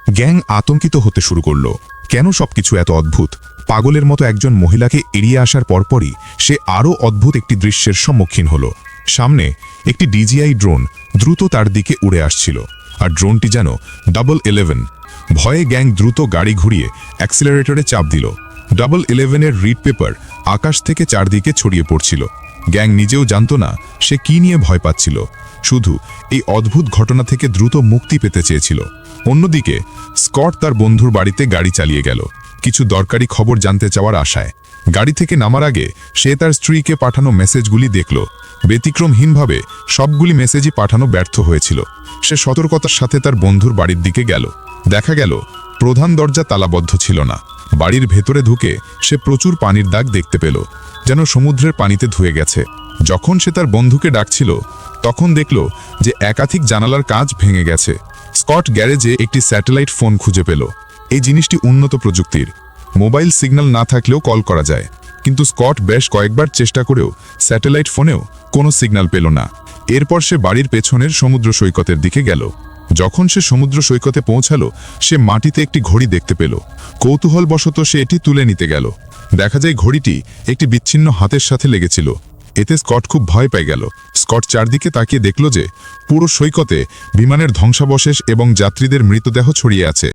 Gang আতঙ্কিত হতে শুরু করল। কেন সবকিছু এত অদ্ভুত? পাগলের মতো একজন মহিলাকে এড়িয়ে আসার পরপরই সে আরও অদ্ভুত একটি দৃশ্যের সম্মুখীন হল। সামনে একটি ডিজিআই ড্রোন দ্রুত তার দিকে উড়ে আসছিল, আর ড্রোনটি যেন 11। ভয়ে গ্যাং দ্রুত গাড়ি ঘুরিয়ে অ্যাক্সিলারেটরে চাপ দিল। 11-এর রিড পেপার আকাশ থেকে চারদিকে ছড়িয়ে পড়ছিল। গ্যাং নিজেও জানত না সে কি নিয়ে ভয় পাচ্ছিল, শুধু এই অদ্ভুত ঘটনা থেকে দ্রুত মুক্তি পেতে চেয়েছিল। অন্যদিকে স্কট তার বন্ধুর বাড়িতে গাড়ি চালিয়ে গেল, কিছু দরকারি খবর জানতে চাওয়ার আশায়। গাড়ি থেকে নামার আগে সে তার স্ত্রীকে পাঠানো মেসেজগুলি দেখল। ব্যতিক্রমহীনভাবে সবগুলি মেসেজই পাঠানো ব্যর্থ হয়েছিল। সে সতর্কতার সাথে তার বন্ধুর বাড়ির দিকে গেল। দেখা গেল প্রধান দরজা তালাবদ্ধ ছিল না। বাড়ির ভেতরে ঢুকে সে প্রচুর পানির দাগ দেখতে পেল, যেন সমুদ্রের পানিতে ধুয়ে গেছে। যখন সে তার বন্ধুকে ডাকছিল, তখন দেখল যে একাধিক জানালার কাঁচ ভেঙে গেছে। স্কট গ্যারেজে একটি স্যাটেলাইট ফোন খুঁজে পেল। এই জিনিসটি উন্নত প্রযুক্তির, মোবাইল সিগন্যাল না থাকলেও কল করা যায়, কিন্তু স্কট বেশ কয়েকবার চেষ্টা করেও স্যাটেলাইট ফোনেও কোনো সিগন্যাল পেল না। এরপর সে বাড়ির পেছনের সমুদ্র সৈকতের দিকে গেল। যখন সে সমুদ্র সৈকতে পৌঁছালো, সে মাটিতে একটি ঘড়ি দেখতে পেল। কৌতূহলবশত সে এটি তুলে নিতে গেল। দেখা যায় ঘড়িটি একটি বিচ্ছিন্ন হাতের সাথে লেগেছিল। এতে স্কট খুব ভয় পেয়ে গেল। স্কট চারদিকে তাকিয়ে দেখল যে পুরো সৈকতে বিমানের ধ্বংসাবশেষ এবং যাত্রীদের মৃতদেহ ছড়িয়ে আছে।